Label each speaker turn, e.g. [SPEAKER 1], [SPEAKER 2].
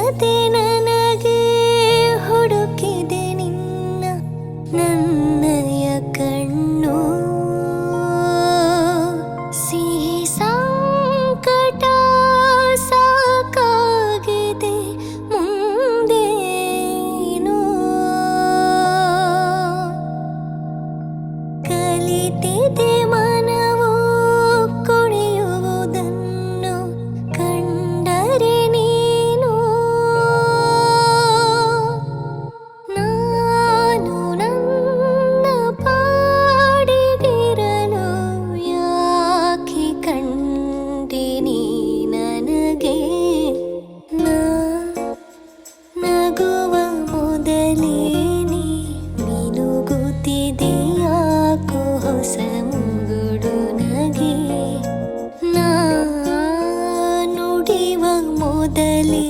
[SPEAKER 1] ಸಿಗದೆ ನನಗೆ ಹುಡುಕಿದೆ ನಿನ್ನ ನನ್ನಯ ಕಣ್ಣು ಸಿಹಿ ಸಂಕಟ ಸಾಕಾಗಿದೆ ಮುಂದೇನು ಕಲಿತಿದೆ ಮನವು ಕುಣಿಯುವುದನ್ನು ಕಂಡರೆ ನೀನು ನಾನು ನನ್ನ ಪಾಡಿಗಿರಲು ಯಾಕೆ ಕಂಡೆ ನೀ ನನಗೆ ನಗುವ ಮೊದಲೇ ನೀ ಮಿನುಗುತ್ತಿದೆ ಯಾಕೋ ಹೊಸ ಮುಂಗುಡು ನಗೆ ನುಡಿವ ಮೊದಲೇ